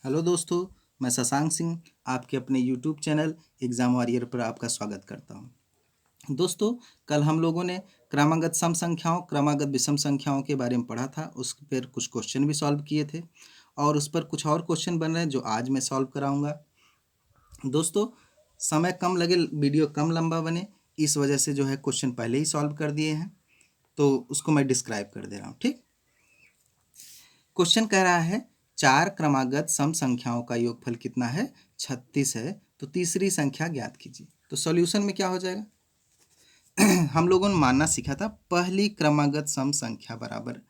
Hello दोस्तों, मैं शशांक सिंह आपके अपने यूट्यूब चैनल एग्ज़ाम वॉरियर पर आपका स्वागत करता हूं। दोस्तों, कल हम लोगों ने क्रमागत सम संख्याओं, क्रमागत विषम संख्याओं के बारे में पढ़ा था। उस पर कुछ क्वेश्चन भी सॉल्व किए थे और उस पर कुछ और क्वेश्चन बन रहे हैं जो आज मैं सॉल्व कराऊंगा। दोस्तों, समय कम लगे, वीडियो कम लंबा बने, इस वजह से जो है क्वेश्चन पहले ही सॉल्व कर दिए हैं, तो उसको मैं डिस्क्राइब कर दे रहा हूँ। ठीक, क्वेश्चन कह रहा है चार क्रमागत सम संख्याओं का योगफल कितना है? 36 है। तो तीसरी संख्या ज्ञात कीजिए। तो सॉल्यूशन में क्या हो जाएगा? हम लोगों ने मानना सीखा था पहली क्रमागत सम संख्या बराबर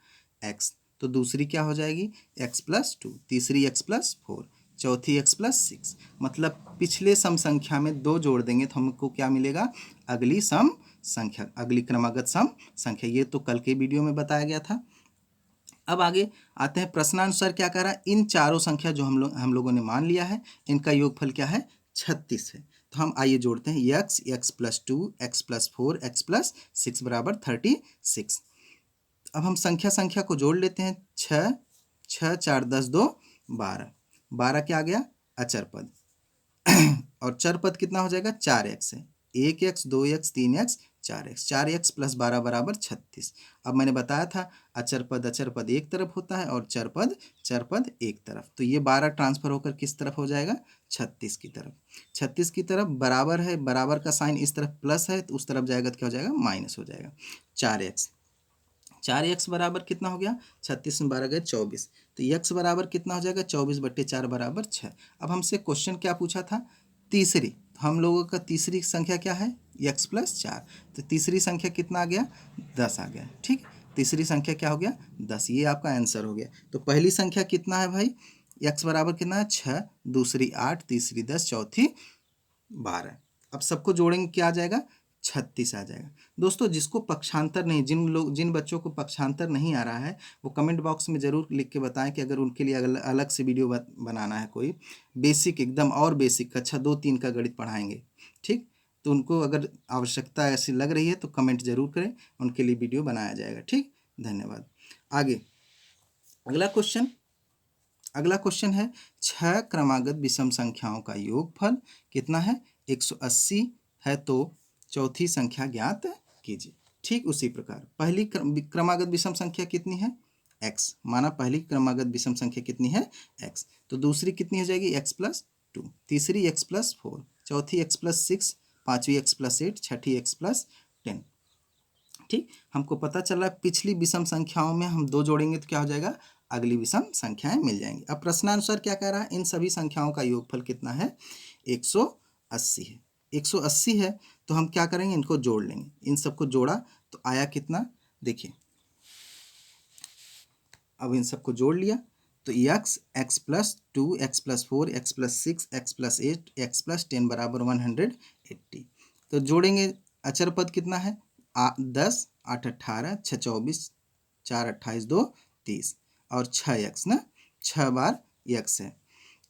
x, तो दूसरी क्या हो जाएगी? x+2, तीसरी x+4, चौथी x+6। मतलब पिछले सम संख्या में 2 जोड़ देंगे तो हमको क्या मिलेगा? अगली सम संख्या, अगली क्रमागत सम संख्या। ये तो कल के वीडियो में बताया गया था। अब आगे आते हैं, प्रश्नानुसार क्या कह रहा है? इन चारों संख्या जो हम लोगों ने मान लिया है, इनका योगफल क्या है? 36 है। तो हम आइए जोड़ते हैं, x+2, x+4, x+6 बराबर 36। अब हम संख्या संख्या को जोड़ लेते हैं। 6, 6 4 10 2 12, 12 क्या आ गया? अचर पद। और चर पद कितना हो जाएगा? 4x है। 1x, 2x, 3x, 4x, 4x plus 12 बराबर 36। अब मैंने बताया था अचर पद एक तरफ होता है और चर पद एक तरफ। तो ये 12 ट्रांसफर होकर किस तरफ हो जाएगा? 36 की तरफ। 36 की तरफ बराबर है, बराबर का साइन इस तरफ प्लस है तो उस तरफ जाएगा तो क्या हो जाएगा? माइनस हो जाएगा। 4x, 4x बराबर कितना हो गया? 36 में 12 गए 24। तो x बराबर कितना हो जाएगा? 24/4 बराबर 6। अब हमसे क्वेश्चन क्या पूछा था? तीसरी। हम लोगों का तीसरी संख्या क्या है? x+4। तो तीसरी संख्या कितना आ गया? 10 आ गया। ठीक, तीसरी संख्या क्या हो गया? 10। ये आपका आंसर हो गया। तो पहली संख्या कितना है भाई? x बराबर कितना है? 6, दूसरी 8, तीसरी 10, चौथी 12। अब सबको जोड़ेंगे, क्या आ जाएगा? 36 आ जाएगा। दोस्तों, जिसको पक्षांतर नहीं, जिन बच्चों को पक्षांतर नहीं आ रहा है, वो कमेंट बॉक्स में ज़रूर लिख के बताएं कि अगर उनके लिए अलग से वीडियो बनाना है, कोई बेसिक, एकदम और बेसिक, कक्षा 2-3 का गणित पढ़ाएंगे। ठीक, तो उनको अगर आवश्यकता ऐसी लग रही है तो कमेंट जरूर करें, उनके लिए वीडियो बनाया जाएगा। ठीक, धन्यवाद। आगे अगला क्वेश्चन है, 6 क्रमागत विषम संख्याओं का योगफल कितना है? 180 है। तो चौथी संख्या ज्ञात कीजिए। ठीक उसी प्रकार पहली क्रमागत विषम संख्या कितनी है? x। माना पहली क्रमागत विषम संख्या कितनी है? x। तो दूसरी कितनी हो जाएगी? x+2, तीसरी x+4, चौथी x+6, पांचवी x+8, छठी x+10। ठीक, हमको पता चल रहा है पिछली विषम संख्याओं में हम 2 जोड़ेंगे तो क्या हो जाएगा? अगली विषम संख्याएं मिल जाएंगी। अब प्रश्नानुसार क्या कह रहा है? इन सभी संख्याओं का योगफल कितना है? 180 है। 180 है तो हम क्या करेंगे? इनको जोड़ लेंगे। इन सबको जोड़ा तो आया कितना? देखिए, अब इन सबको जोड़ लिया तो x+2, x+4, x+6, x+8, x+10 बराबर 180। तो जोड़ेंगे, अचर पद कितना है? 10, 8 18, 6 24, 4 28, 2 30 और 6x ना, 6 बार x है।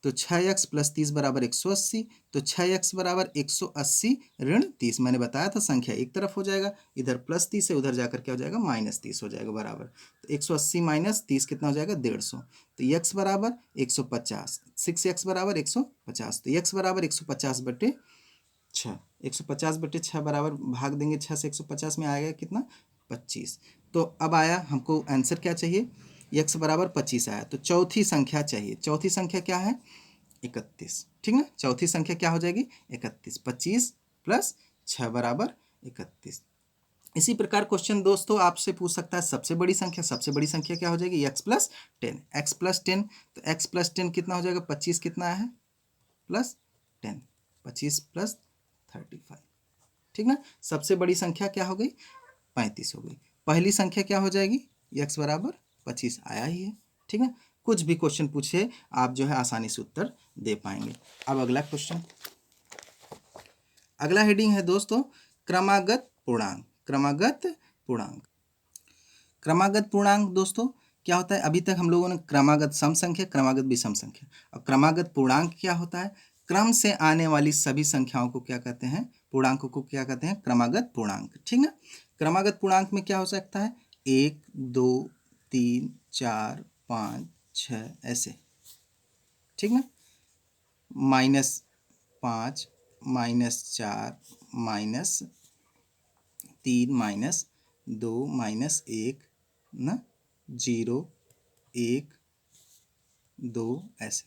तो 6x + 30 बराबर 180। तो 6x बराबर 180 ऋण 30, मैंने बताया था संख्या एक तरफ हो जाएगा, इधर +30 है, उधर जाकर क्या हो जाएगा? -30 हो जाएगा बराबर। तो 180 - 30 कितना हो जाएगा? 150। तो x बराबर 150, 6x बराबर 150। तो x बराबर 150/6, 150/6 बराबर भाग देंगे 6 से 150 में आएगा कितना? 25। तो अब आया, हमको आंसर क्या चाहिए? x बराबर 25 आया। तो चौथी संख्या चाहिए। चौथी संख्या क्या है? 31। ठीक ना, चौथी संख्या क्या हो जाएगी? 31। 25 + 6 बराबर 31। इसी प्रकार क्वेश्चन दोस्तों आपसे पूछ सकता है सबसे बड़ी संख्या। सबसे बड़ी संख्या क्या हो जाएगी? x+10, x+10। तो x+10 कितना हो जाएगा? 25 कितना है? +10, 25 + 35। ठीक ना, सबसे बड़ी संख्या क्या हो गई? 35 हो गई। पहली संख्या क्या हो जाएगी? x बराबर 25 आया ही है। ठीक है, कुछ भी क्वेश्चन पूछे आप जो है आसानी से उत्तर दे पाएंगे। अब अगला क्वेश्चन, अगला हेडिंग है दोस्तों क्रमागत पूर्णांक। क्रमागत पूर्णांक दोस्तों क्या होता है? अभी तक हम लोगों ने क्रमागत सम संख्या, क्रमागत विषम संख्या, अब क्रमागत पूर्णांक क्या होता है? क्रम से आने वाली सभी संख्याओं को क्या कहते हैं? पूर्णांकों को क्या कहते हैं? क्रमागत पूर्णांक। ठीक ना, क्रमागत पूर्णांक में क्या हो सकता है? 1, 2, 3, 4, 5, 6 ऐसे। ठीक ना। -5 -4 -3 -2 -1 ना, 0 1 2 ऐसे।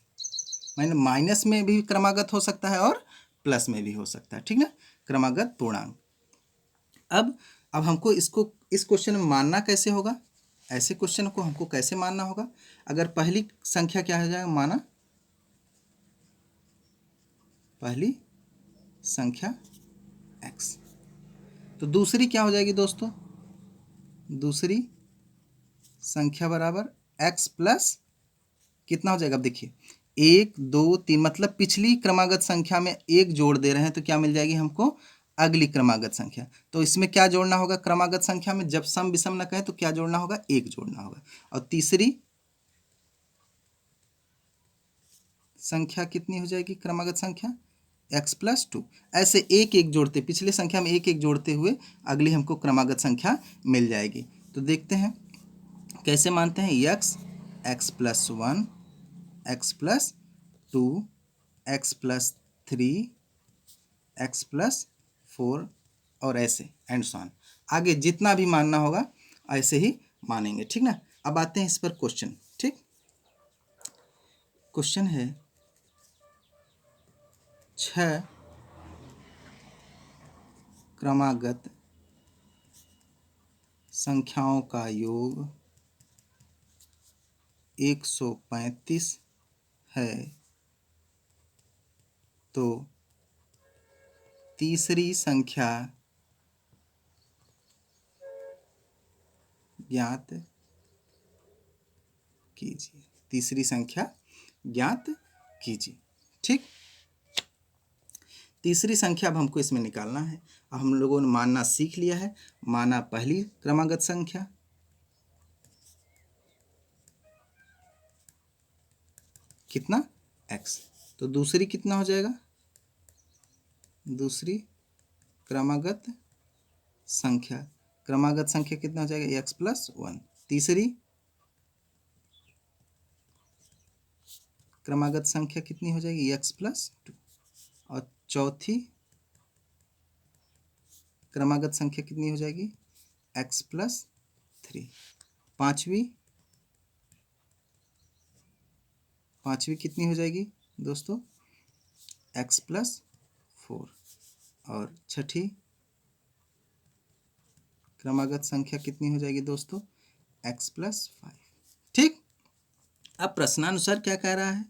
माइनस में भी क्रमागत हो सकता है और प्लस में भी हो सकता है, ठीक ना, क्रमागत पूर्णांक। अब हमको इस क्वेश्चन में मानना कैसे होगा, ऐसे क्वेश्चन को हमको कैसे मानना होगा। अगर पहली संख्या क्या हो जाएगा, माना पहली संख्या x, तो दूसरी क्या हो जाएगी दोस्तों, दूसरी संख्या बराबर x प्लस कितना हो जाएगा। अब देखिए 1 2 3, मतलब पिछली क्रमागत संख्या में एक जोड़ दे रहे हैं तो क्या मिल जाएगी हमको, अगली क्रमागत संख्या। तो इसमें क्या जोड़ना होगा, क्रमागत संख्या में जब सम विषम न कहें तो क्या जोड़ना होगा, एक जोड़ना होगा। और तीसरी संख्या कितनी हो जाएगी, क्रमागत संख्या x प्लस 2। ऐसे एक एक जोड़ते, पिछले संख्या में एक एक जोड़ते हुए अगली हमको क्रमागत संख्या मिल जाएगी। तो देखते हैं कैसे मानते हैं। x plus 1, x plus 2, x plus 3, x plus 4 और ऐसे एंड सो ऑन। आगे जितना भी मानना होगा ऐसे ही मानेंगे, ठीक ना। अब आते हैं इस पर क्वेश्चन, ठीक। क्वेश्चन है 6 क्रमागत संख्याओं का योग 135 है, तो तीसरी संख्या ज्ञात कीजिए, तीसरी संख्या ज्ञात कीजिए, ठीक। तीसरी संख्या अब हमको इसमें निकालना है। अब हम लोगों ने मानना सीख लिया है, माना पहली क्रमागत संख्या, कितना x, तो दूसरी कितना हो जाएगा, दूसरी क्रमागत संख्या, क्रमागत संख्या कितना हो जाएगा, x प्लस 1। तीसरी क्रमागत संख्या कितनी हो जाएगी, x प्लस 2। और चौथी क्रमागत संख्या कितनी हो जाएगी, x प्लस 3। पांचवी कितनी हो जाएगी दोस्तों, x प्लस 4। और छठी क्रमागत संख्या कितनी हो जाएगी दोस्तों, x प्लस 5, ठीक। अब प्रश्नानुसार क्या कह रहा है,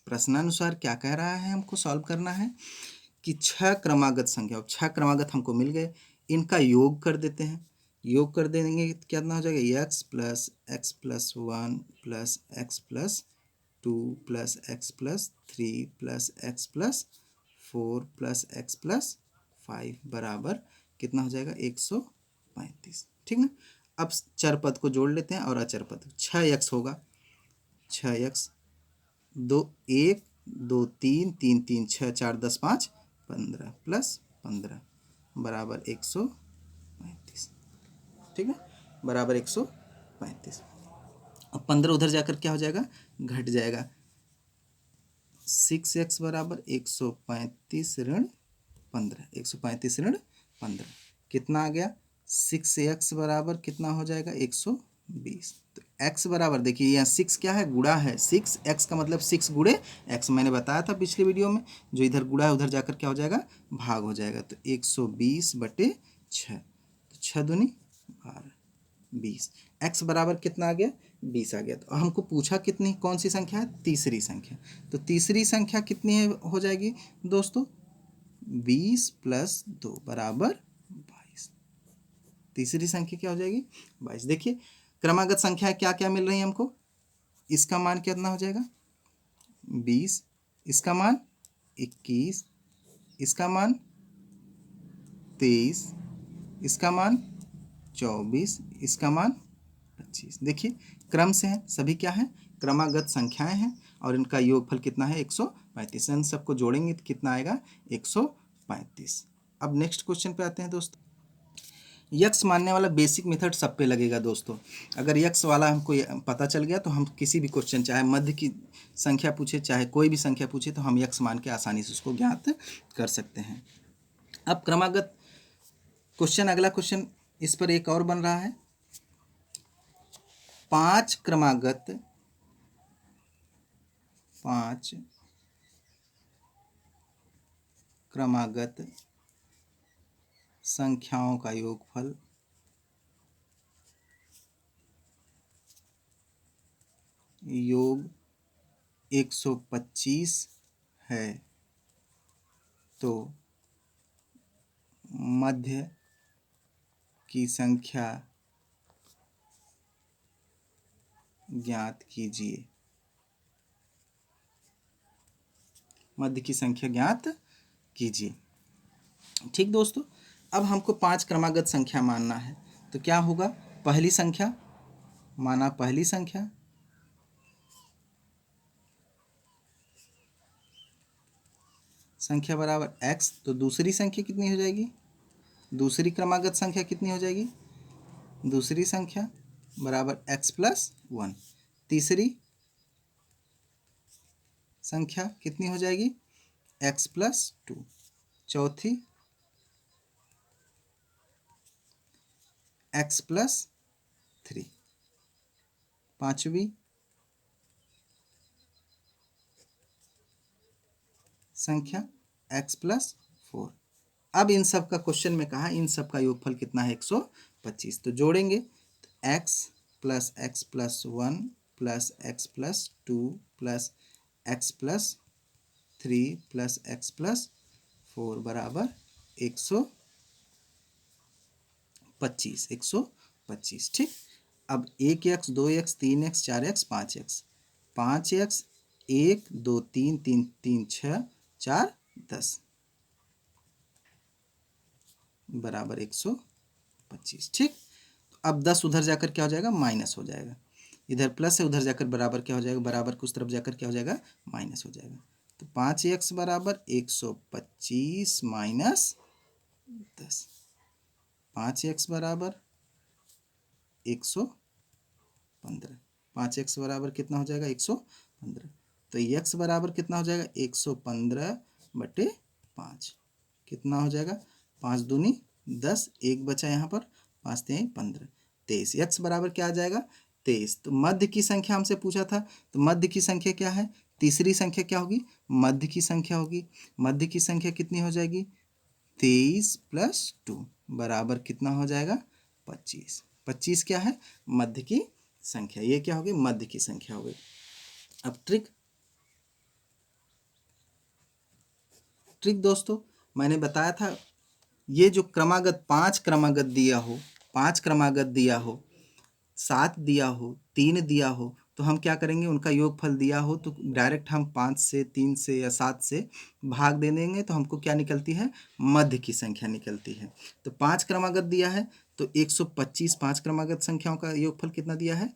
प्रश्नानुसार क्या कह रहा है, हमको सॉल्व करना है कि 6 क्रमागत संख्या, 6 क्रमागत हमको मिल गए, इनका योग कर देते हैं। योग कर देंगे तो कितना हो जाएगा, x plus 1 plus x plus 2 plus x plus 3 plus x plus 4 plus x plus 5 बराबर कितना हो जाएगा, 135, ठीक ना। अब चर पद को जोड़ लेते हैं और अचर पद, 6x होगा, 6x 2 1 2 3 3 3 6 4 10 5 15 प्लस 15 बराबर 135, ठीक है, बराबर 135। अब 15 उधर जाकर क्या हो जाएगा, घट जाएगा। 6x बराबर 135 ऋण 15, 135 ऋण 15 कितना आ गया, 6x बराबर कितना हो जाएगा, 120। तो x बराबर देखिए यहाँ 6 क्या है, गुणा है, 6x का मतलब 6 गुणे x, मैंने बताया था पिछले वीडियो में, जो इधर गुणा है उधर जाकर क्या हो जाएगा, भाग हो जाएगा। तो 120/6, तो 6 दूनी 12 20, x बराबर कितना आ गया, 20 आ गया। तो हमको पूछा कितनी, कौन सी संख्या है, तीसरी संख्या। तो तीसरी संख्या कितनी है हो जाएगी दोस्तों, 20 प्लस 2 बराबर 22। तीसरी संख्या क्या हो जाएगी, 22। देखिए क्रमागत संख्या क्या क्या मिल रही है हमको, इसका मान कितना हो जाएगा 20, इसका मान 21, इसका मान 23, इसका मान 24, इसका मान 25। देखिए क्रम से है, सभी क्या है, क्रमागत संख्याएं हैं और इनका योगफल कितना है, 135। इन सबको जोड़ेंगे तो कितना आएगा, 135। अब नेक्स्ट क्वेश्चन पे आते हैं दोस्तों। यक्स मानने वाला बेसिक मेथड सब पे लगेगा दोस्तों। अगर यक्स वाला हमको पता चल गया तो हम किसी भी क्वेश्चन, चाहे मध्य की संख्या पूछे चाहे कोई भी संख्या पूछे, तो हम यक्स मान के आसानी से उसको ज्ञात कर सकते हैं। अब क्रमागत क्वेश्चन, अगला क्वेश्चन इस पर एक और बन रहा है। पांच क्रमागत संख्याओं का योगफल योग 125 है, तो मध्य की संख्या ज्ञात कीजिए। मध्य की संख्या ज्ञात कीजिए। ठीक दोस्तों, अब हमको पांच क्रमागत संख्या मानना है, तो क्या होगा? पहली संख्या माना, पहली संख्या बराबर x, तो दूसरी संख्या कितनी हो जाएगी? दूसरी क्रमागत संख्या कितनी हो जाएगी? दूसरी संख्या बराबर x प्लस 1। तीसरी संख्या कितनी हो जाएगी? x plus 2। चौथी x प्लस 3। पांचवी संख्या x प्लस 4। अब इन सब का क्वेश्चन में कहा, इन सब का योगफल कितना है? 125। तो जोड़ेंगे तो x plus 1 plus x plus 2 plus x plus 3 plus x plus 4 बराबर 125। 125। ठीक। अब 1x 2x 3x 4x 5x 5x 1 2 3 3 3 6 4 10 बराबर 125। ठीक। तो अब 10 उधर जाकर क्या हो जाएगा? माइनस हो जाएगा। इधर प्लस है, उधर जाकर बराबर क्या हो जाएगा? बराबर कुछ तरफ जाकर क्या हो जाएगा? माइनस हो जाएगा। तो 5x बराबर 125 माइनस 10। 5x बराबर 115। 5x बराबर कितना हो जाएगा? 115। तो x बराबर कितना हो जाएगा? 115/5। कितना हो जाएगा? 5 दूनी 10, एक बचा यहाँ पर, 5 3 15, 23। x बराबर क्या आ जाएगा? 23। तो मध्य की संख्या हमसे पूछा था, तो मध्य की संख्या क्या है? तीसरी संख्या क्या होगी? मध्य की संख्या होगी। मध्य की संख्या कितनी हो जाएगी? 23 प्लस 2 बराबर कितना हो जाएगा? 25। 25 क्या है? मध्य की संख्या। ये क्या होगी? मध्य की संख्या हो गई। अब ट्रिक दोस्तों, मैंने बताया था, ये जो क्रमागत, पांच क्रमागत दिया हो, 7 दिया हो, 3 दिया हो, तो हम क्या करेंगे? उनका योगफल दिया हो तो डायरेक्ट हम 5 से, 3 से या 7 से भाग दे देंगे, तो हमको क्या निकलती है? मध्य की संख्या निकलती है। तो 5 क्रमागत दिया है तो 125, 5 क्रमागत संख्याओं का योगफल कितना दिया है?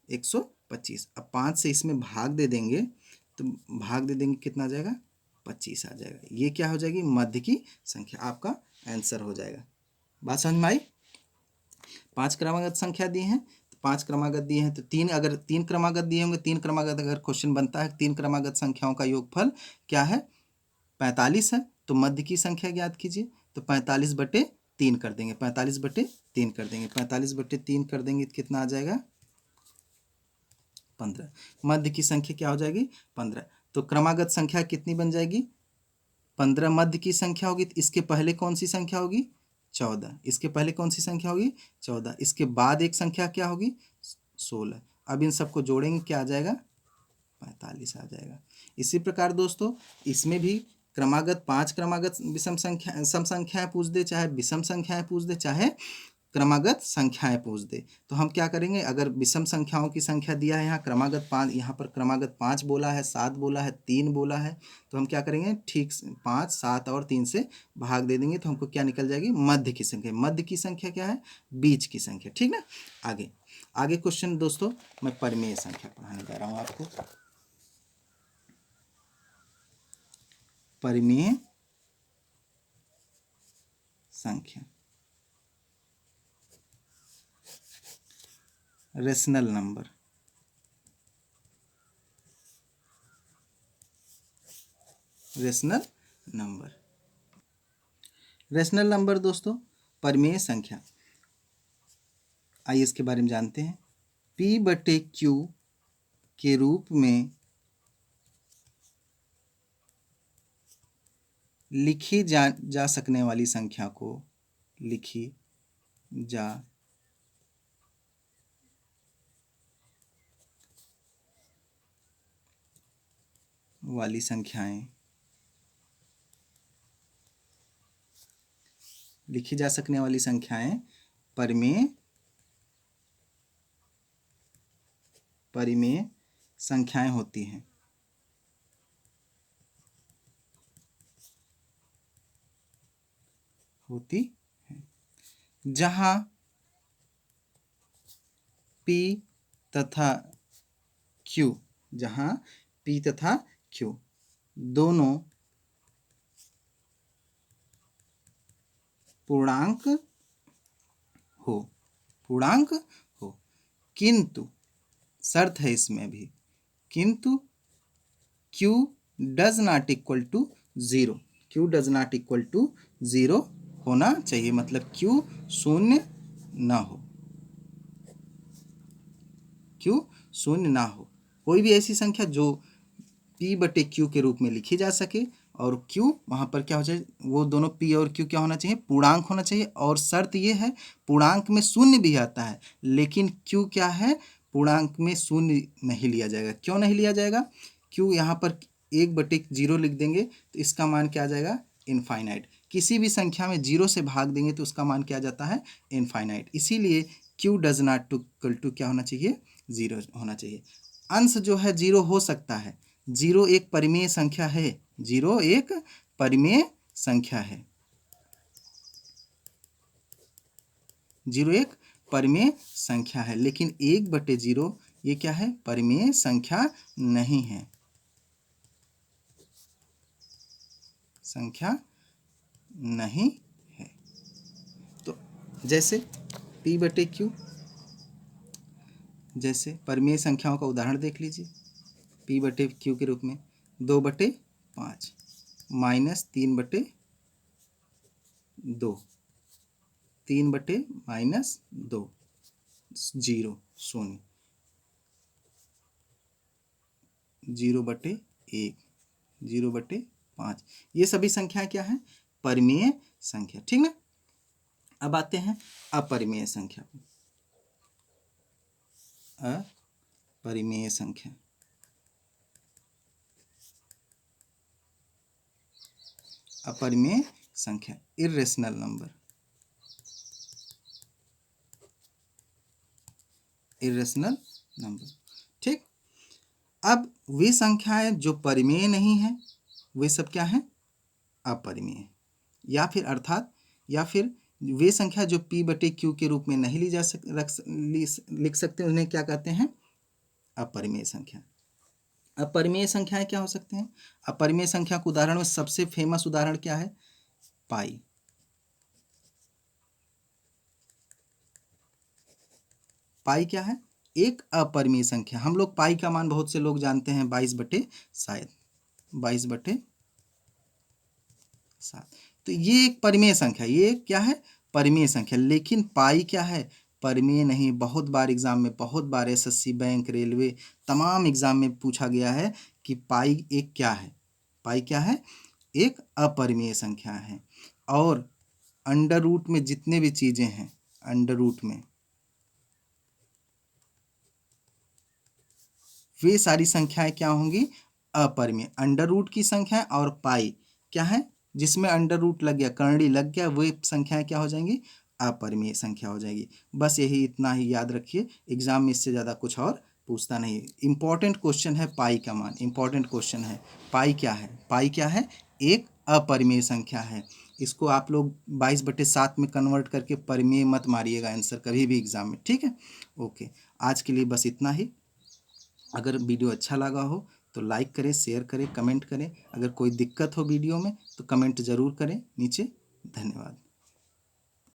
125। अब 5 से इसमें भाग दे देंगे, तो भाग दे देंगे कितना आ जाएगा? 25 आ जाएगा। ये क्या हो जाएगी? मध्य की संख्या। आपका आंसर हो जाएगा। बात समझ में आई? 5 क्रमागत संख्या दी है, तो 5 क्रमागत दिए हैं, तो 3, अगर 3 क्रमागत दिए होंगे, 3 क्रमागत अगर क्वेश्चन बनता है, 3 क्रमागत संख्याओं का योगफल क्या है? 45 है। तो मध्य की संख्या ज्ञात कीजिए। तो 45/3 कर देंगे, 45/3 कर देंगे, 45/3 कर देंगे तो कितना आ जाएगा? 15। मध्य की संख्या क्या हो जाएगी? 15। तो क्रमागत संख्या कितनी बन जाएगी? 15 मध्य की संख्या होगी, तो इसके पहले कौन सी संख्या होगी? 14। इसके पहले कौन सी संख्या होगी? 14। इसके बाद एक संख्या क्या होगी? 16। अब इन सबको जोड़ेंगे, क्या आ जाएगा? 45 आ जाएगा। इसी प्रकार दोस्तों, इसमें भी क्रमागत, 5 क्रमागत विषम संख्या, सम संख्याएं पूछ दे, चाहे विषम संख्याएं पूछ दे, चाहे क्रमागत संख्याएं पूछ दे, तो हम क्या करेंगे? अगर विषम संख्याओं की संख्या दिया है, यहाँ क्रमागत 5, यहाँ पर क्रमागत 5 बोला है, 7 बोला है, 3 बोला है, तो हम क्या करेंगे? ठीक 5, 7 और 3 से भाग दे देंगे, तो हमको क्या निकल जाएगी? मध्य की संख्या। मध्य की संख्या क्या है? बीच की संख्या। ठीक ना? आगे क्वेश्चन दोस्तों, मैं परिमेय संख्या पढ़ाने जा रहा हूँ आपको। परिमेय संख्या। Rational number. Rational number. Rational number दोस्तों परिमेय संख्या। आइए इसके बारे में जानते हैं। P/Q के रूप में लिखी जा सकने वाली संख्या को लिखी जा वाली संख्याएं लिखी जा सकने वाली संख्याएं परिमेय संख्याएं होती हैं। जहां P तथा Q दोनों पूर्णांक हो किंतु शर्त है इसमें भी, किंतु Q does not equal to zero होना चाहिए। मतलब Q शून्य ना हो। कोई भी ऐसी संख्या जो P/Q के रूप में लिखी जा सके और Q वहाँ पर क्या हो जाए, वो दोनों P और Q क्या होना चाहिए, पूर्णांक होना चाहिए। और शर्त ये है, पूर्णांक में शून्य भी आता है लेकिन Q क्या है, पूर्णांक में शून्य नहीं लिया जाएगा। क्यों नहीं लिया जाएगा? Q यहाँ पर 1/0 लिख देंगे तो इसका मान क्या आ जाएगा, इनफाइनाइट। किसी भी संख्या में 0 से भाग देंगे तो उसका मान क्या आ जाता है, इनफाइनाइट। इसीलिए Q does not equal to क्या होना चाहिए, 0 होना चाहिए। अंश जो है 0 हो सकता है। 0 एक परिमेय संख्या है। 0 एक परिमेय संख्या है। 0 एक परिमेय संख्या है लेकिन 1/0 ये क्या है, परिमेय संख्या नहीं है। तो जैसे P/Q, जैसे परिमेय संख्याओं का उदाहरण देख लीजिए। P/Q के रूप में 2/5 माइनस 3/2, 3/-2, 0 शून्य, 0/1, 0/5। ये सभी संख्या क्या है, परिमेय संख्या। ठीक ना। अब आते हैं अपरिमेय संख्या। अपरिमेय संख्या, अपरिमेय संख्या, इर्रेशनल नंबर। ठीक। अब वे संख्याएं जो परिमेय नहीं है वे सब क्या हैं, अपरिमेय। या फिर वे संख्या जो P/Q के रूप में नहीं लिख सकते उन्हें क्या कहते हैं, अपरिमेय संख्या। अपरिमेय संख्याएं क्या हो सकते हैं? अपरिमेय संख्या के उदाहरण में सबसे फेमस उदाहरण क्या है, पाई। पाई क्या है, एक अपरिमेय संख्या। हम लोग पाई का मान बहुत से लोग जानते हैं 22/7। तो ये एक परिमेय संख्या, ये क्या है, परिमेय संख्या। लेकिन पाई क्या है, परिमेय नहीं। बहुत बार एग्जाम में, बहुत बार SSC, बैंक, रेलवे, तमाम एग्जाम में पूछा गया है कि पाई एक क्या है। पाई क्या है, एक अपरिमेय संख्या है। और अंडर रूट में जितने भी चीजें हैं, अंडर रूट में वे सारी संख्याएं क्या होंगी, अपरिमेय। अंडर रूट की संख्या और पाई क्या है, जिसमें अंडर रूट लग गया, कर्णी लग गया, वे संख्याएं क्या हो जाएंगी, अपरिमेय संख्या हो जाएगी। बस यही, इतना ही याद रखिए। एग्जाम में इससे ज़्यादा कुछ और पूछता नहीं। इंपॉर्टेंट क्वेश्चन है पाई का मान, इंपॉर्टेंट क्वेश्चन है। पाई क्या है, पाई क्या है, एक अपरिमेय संख्या है। इसको आप लोग 22/7 में कन्वर्ट करके परिमेय मत मारिएगा आंसर कभी भी एग्जाम में। ठीक है, ओके। आज के लिए बस इतना ही। अगर वीडियो अच्छा लगा हो तो लाइक करें, शेयर करें, कमेंट करें। अगर कोई दिक्कत हो वीडियो में तो कमेंट ज़रूर करें नीचे। धन्यवाद।